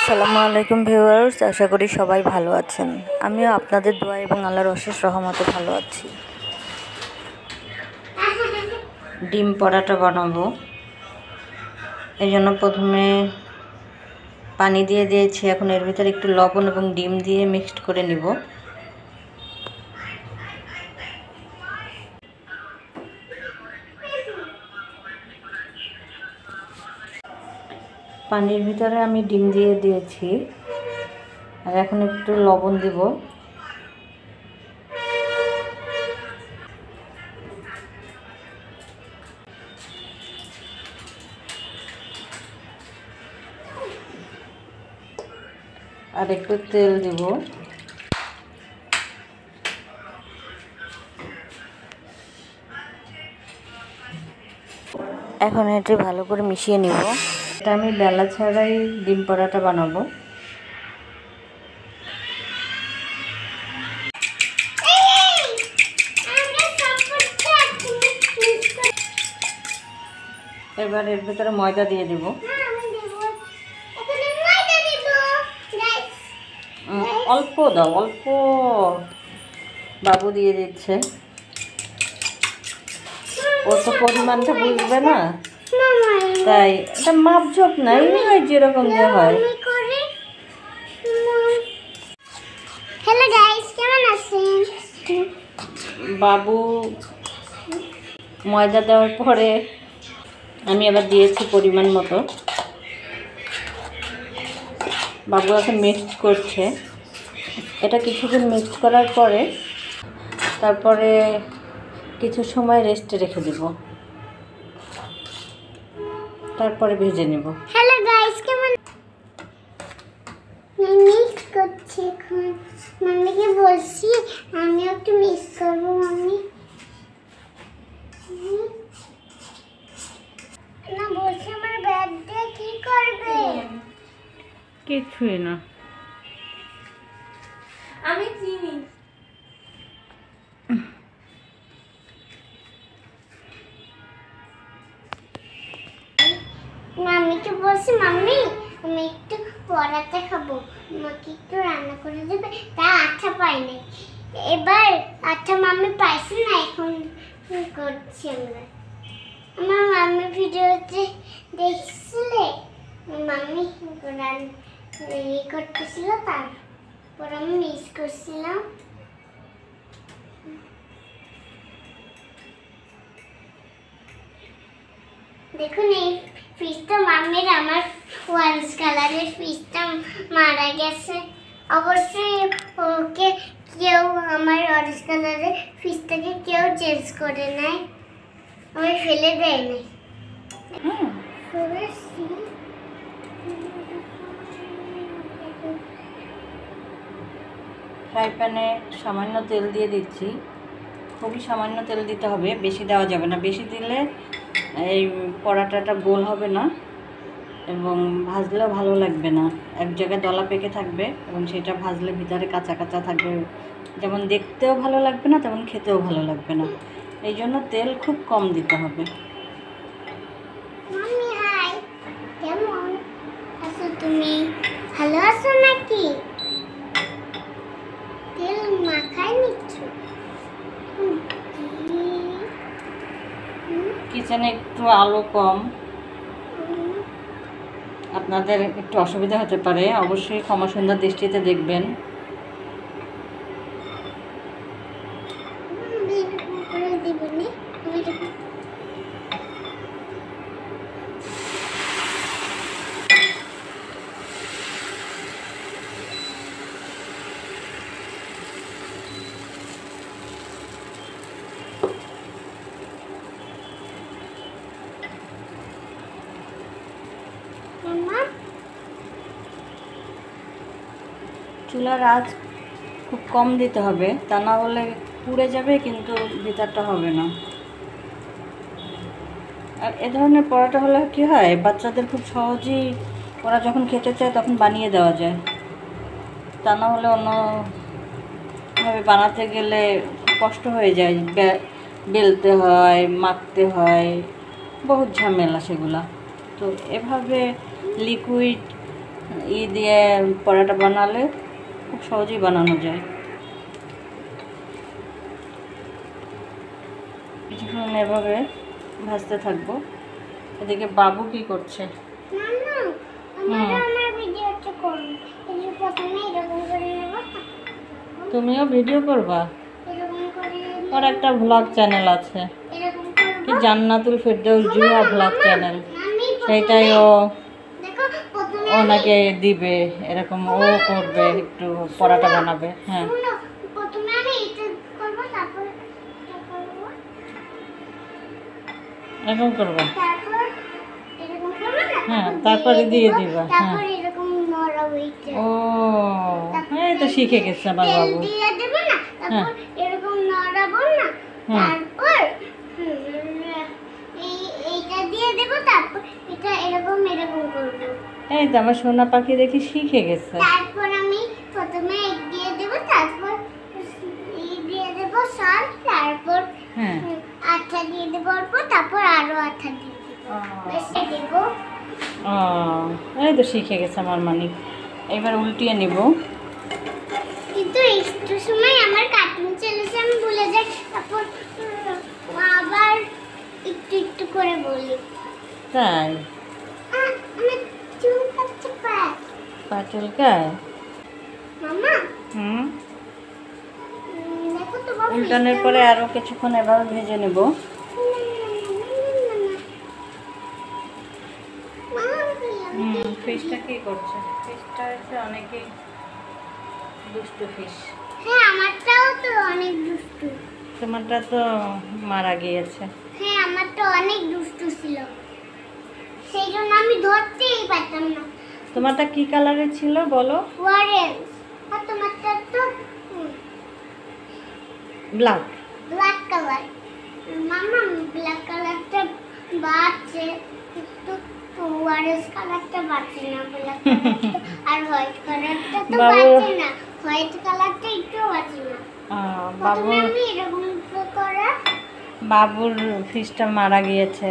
আসসালামু আলাইকুম ভিউয়ার্স, আশা করি সবাই ভালো আছেন। আমিও আপনাদের দোয়া এবং আল্লাহর অশেষ রহমতে ভালো আছি। ডিম পরাটা বানাবো, এই জন্য প্রথমে পানি দিয়ে দিয়েছি। এখন এর ভিতরে একটু লবণ এবং ডিম দিয়ে মিক্সড করে নিব। পানির ভিতরে আমি ডিম দিয়ে দিয়েছি, আর এখন একটু লবণ দিব। আর একটু তেল দিব। এখন এটি ভালো করে মিশিয়ে নিব। এটা আমি বেলা ছাড়াই ডিম পরাটা বানাবো। এবার এর ভিতরে ময়দা দিয়ে দিব। অল্প দাও, অল্প। বাবু দিয়ে দিচ্ছে, ও তো পরিমাণটা বুঝবে না, তাই এটা মাপঝোপ নাই, যেরকম যে হয়। হ্যালো গাইস, কেমন আছেন? বাবু ময়দা দেওয়ার পরে আমি আবার দিয়েছি পরিমাণ মতো। বাবু এখন মিক্স করছে। এটা কিছুক্ষণ মিক্স করার পরে তারপরে কিছু সময় রেস্টে রেখে দেব, তারপরে ভেজে নেব। হ্যালো গাইস, কেমন? মিক্স করছি এখন। মাম্মিকে বলছি আমিও একটু মিক্স করবো। মাম্মি না বলছি আমার বার্থডে কি করবে? কিছুই না। আমি চিনি। মাম্মিকে বলছি মাম্মি আমি একটু পরাটা খাবো, আমাকে একটু রান্না করে দেবে। তা আচ্ছা পাইনি, এবার আচ্ছা মাম্মি পাইছি না, এখন করছি আমরা। আমার মাম্মি ভিডিওতে দেখছিলে মাম্মি ইয়ে করতেছিল, তারপর আমি মিস করছিলাম। দেখুন এই ফিশটা মাম্মির, আমার অরেঞ্জ কালারের ফিশটা মারা গেছে। অবশ্যই ওকে কেউ আমার অরেঞ্জ কালারের ফিশটাকে কেউ চেঞ্জ করে নেয়, আমি ফেলে দেয় নাই। ফ্রাই প্যানে সামান্য তেল দিয়ে দিচ্ছি। খুবই সামান্য তেল দিতে হবে, বেশি দেওয়া যাবে না। বেশি দিলে এই পরাটাটা গোল হবে না এবং ভাজলেও ভালো লাগবে না। এক জায়গায় দলা পেকে থাকবে এবং সেটা ভাজলে ভিতরে কাঁচা কাঁচা থাকবে, যেমন দেখতেও ভালো লাগবে না তেমন খেতেও ভালো লাগবে না। এই জন্য তেল খুব কম দিতে হবে। মাম্মি হাই, কেমন আছো তুমি? ভালো আছো নাকি? তেল মাখাই নিচ্ছ? কিচেনে একটু আলো কম, আপনাদের একটু অসুবিধা হতে পারে, অবশ্যই ক্ষমা সুন্দর দৃষ্টিতে দেখবেন। চুলার আঁচ খুব কম দিতে হবে, তা না হলে পুড়ে যাবে কিন্তু ভিতরটা হবে না। আর এ ধরনের পরোটা হলে কী হয়, বাচ্চাদের খুব সহজেই ওরা যখন খেতে চায় তখন বানিয়ে দেওয়া যায়। তা না হলে অন্যভাবে বানাতে গেলে খুব কষ্ট হয়ে যায়, বেলতে হয়, মাখতে হয়, বহুত ঝামেলা সেগুলা। তো এভাবে লিকুইড দিয়ে পরোটা বানালে খুব সহজেই বানানো যায়। কিছুক্ষণ এভাবে ভাজতে থাকবো। এদিকে বাবু কি করছে? তুমিও ভিডিও করবা? ওর একটা ভ্লগ চ্যানেল আছে, কি জান্নাতুল ফেরদৌস জুহা ভ্লগ চ্যানেল, সেইটাই ওনাকে দিবে, এরকম ও করবে, একটু পরোটা বানাবে। হ্যাঁ এরকম করবা? হ্যাঁ তারপরে দিয়ে দিবা। হ্যাঁ ও এই তো শিখে গেছে আমার বাবু। হ্যাঁ এরকম নড়াবো না, তারপর এইটা দিয়ে দেবো, তারপর এটা এরকম এরকম করবো। এই তো আমার সোনা পাখি দেখি শিখে গেছে। তারপর আমি প্রথমে এক দিয়ে দেবো, তারপর এই দিয়ে দেবো সস, তারপর আঠা দিয়ে দেবো অল্প, তারপর আরো আঠা দিয়ে দেবো, বেশি দেবো। ও এই তো শিখে গেছে আমার মানিক। এবার উল্টিয়ে নিব। কিন্তু একটু সময় আমার কার্টুন চলেছে, আমি ভুলে যাই, তারপর আবার একটু একটু করে বলি। তাই? আমার চুল কাটছে, পা চুলকায়? মামা দেখো তো বাবু, উল্টানোর পরে আরো কিছুক্ষণ এভাবে ভেজে নেব। ফিশটা কি করছে? ফিশটা হচ্ছে অনেকই দুষ্টু ফিশ। হ্যাঁ আমারটাও তো অনেক দুষ্টু। তোমারটা তো মারা গিয়েছে। হ্যাঁ আমারটা অনেক দুষ্টু ছিল, সেই জন্য আমি ধরতেই পারতাম না। তোমারটা কি কালারের ছিল বলো? অরেঞ্জ। আর তোমারটা তো ব্ল্যাক। Black colour. মামা ব্ল্যাক কালারটা বাজে, কিন্তু অরেঞ্জ কালারটা বাজে না, ব্ল্যাক কালারটা আর হোয়াইট কালারটা তো বাজে না, হোয়াইট কালারটা একটু বাজে না। বাবুর আমি এরকম করে বাবুর ফিশটা মারা গিয়েছে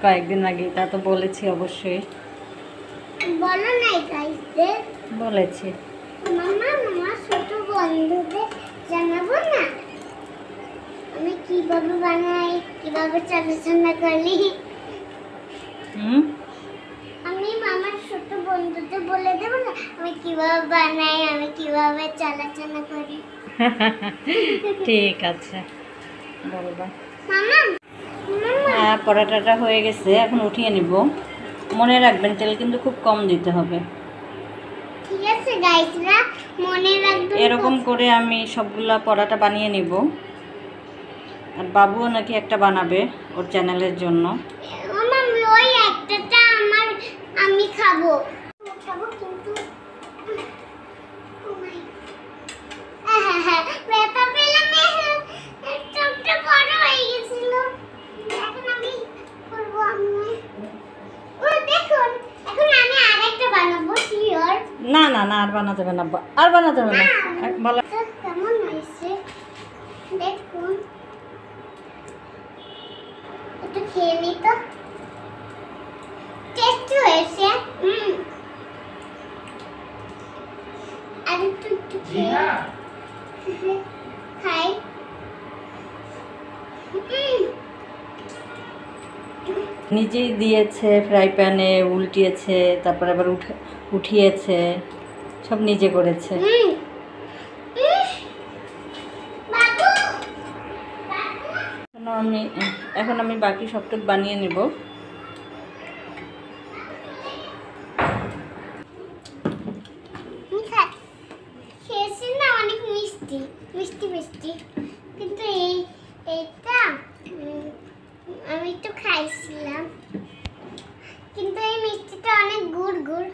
কয়েকদিন আগে, তা তো বলেছি অবশ্যই। বলো নাই গাইসদের? বলেছি। মামা মামা ছোট বন্ধুদের জানাবো না আমি কিভাবে বানাই, কিভাবে চালাচনা করি। আমি মামার ছোট বন্ধুদের বলে দেবো না আমি কিভাবে বানাই, আমি কিভাবে চালাচনা করি। ঠিক আছে বলবা। মামা হ্যাঁ পরোটাটা হয়ে গেছে, এখন উঠিয়ে নিব। মনে রাখবেন তেল কিন্তু খুব কম দিতে হবে। ঠিক আছে গাইসরা, মনে রাখবেন। এরকম করে আমি সবগুলা পরোটা বানিয়ে নিব। আর বাবুও নাকি একটা বানাবে ওর চ্যানেলের জন্য। মামা ওই একটাটা আমি খাবো কিন্তু ব্যথা পেলাম, চোখটা বড় হয়ে গেছিল। এখন আমি করবো, দেখুন এখন আমি আরেকটা বানাবো। শিওর? না না না আর বানাতে হবে না, আর বানাতে হবে না। বলো কেমন হয়েছে দেখুন, একটু খেয়ে নি তো, টেস্টি হয়েছে। আর একটু একটু খেয়ে খাই। নিজেই দিয়েছে, ফ্রাই প্যানে উল্টিয়েছে, তারপর আবার উঠিয়েছে, সব নিজে করেছে। এখন আমি বাকি সবটুকু বানিয়ে নেব। খেয়েছি না অনেক মিষ্টি মিষ্টি মিষ্টি, কিন্তু এইটা আমি একটু খাইছিলাম, কিন্তু এই মিষ্টিটা অনেক গুড় গুড়।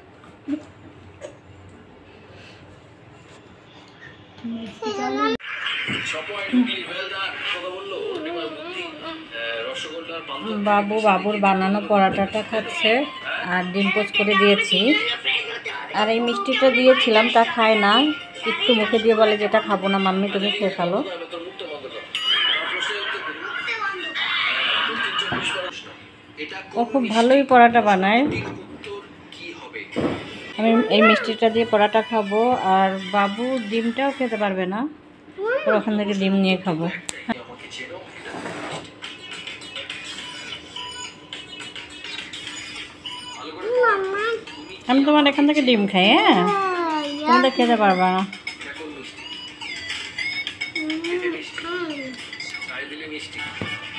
বাবুর বানানো পরোটাটা খাচ্ছে, আর ডিম পোচ করে দিয়েছি। আর এই মিষ্টিটা দিয়েছিলাম, তা খায় না, একটু মুখে দিয়ে বলে যেটা খাবো না মাম্মি, তুমি খেয়ে ফেলো। ও খুব ভালোই পরোটা বানায়। আমি এই মিষ্টিটা দিয়ে পরোটা খাবো, আর বাবু ডিমটাও খেতে পারবে না, ওর ওখান থেকে ডিম নিয়ে খাবো। মাম্মা আমি তোমার এখান থেকে ডিম খাই, হ্যাঁ তুমি তো খেতে পারবা না।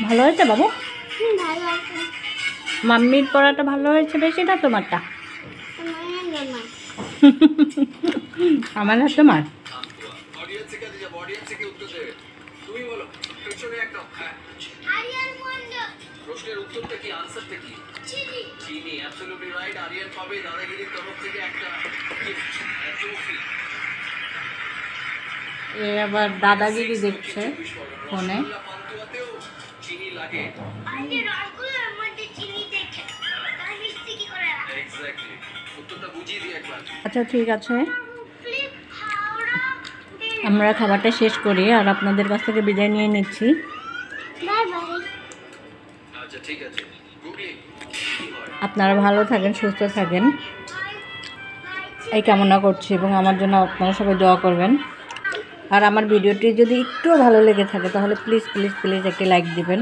ভালো হয়েছে বাবু? ভালো আছে মাম্মির পরোটা ভালো হয়েছে বেশি না তোমারটা? আমার আর তোমার? প্রশ্নের উত্তরটা কি, আনসারটা কি? চিনি। Absolutely right. আরিয়ান পাবে দাদাগিরির তরফ থেকে একটা গিফট, ট্রফি। এ আবার দাদাগিরি দেখছে ফোনে। পান্তুয়াতেও চিনি লাগে। এক্স্যাক্টলি। উত্তরটা বুঝিয়ে দিই একবার। আচ্ছা ঠিক আছে, আমরা খাবারটা শেষ করি আর আপনাদের কাছ থেকে বিদায় নিয়ে নিচ্ছি। Bye bye. আচ্ছা ঠিক আছে। গুগলি কি হয়? আপনারা ভালো থাকেন, সুস্থ থাকেন এই কামনা করছি, এবং আমার জন্য আপনারা সবাই দোয়া করবেন। আর আমার ভিডিওটি যদি একটুও ভালো লেগে থাকে তাহলে প্লিজ প্লিজ প্লিজ একটি লাইক দিবেন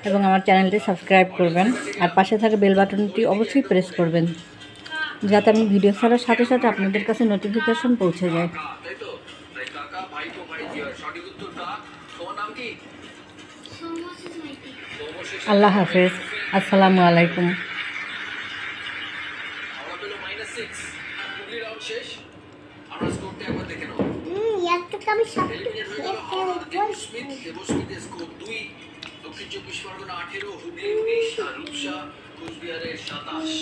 এবং আমার চ্যানেলটি সাবস্ক্রাইব করবেন, আর পাশে থাকা বেল বাটনটি অবশ্যই প্রেস করবেন যাতে আমি ভিডিও ছাড়ার সাথে সাথে আপনাদের কাছে নোটিফিকেশন পৌঁছে যায়। তাই তো? তাই কাকা ভাই তো ভাই কি হয়? সঠিক উত্তর কাক। তোমার নাম কি? আল্লাহ হাফেজ, আসসালামু আলাইকুম। আমরা পেলো -6। গুগলি রাউন্ড শেষ। আমরা স্কোরটা একবার দেখে নাও। একটু আমি সব এলিমিনেট হয়ে গেল হাওড়া দেবস্মিত। দেবস্মিতের স্কোর 2, দক্ষিণ 24 পরগনা 18, হুগলি 19 আর রূপসা কোচবিহারের 27।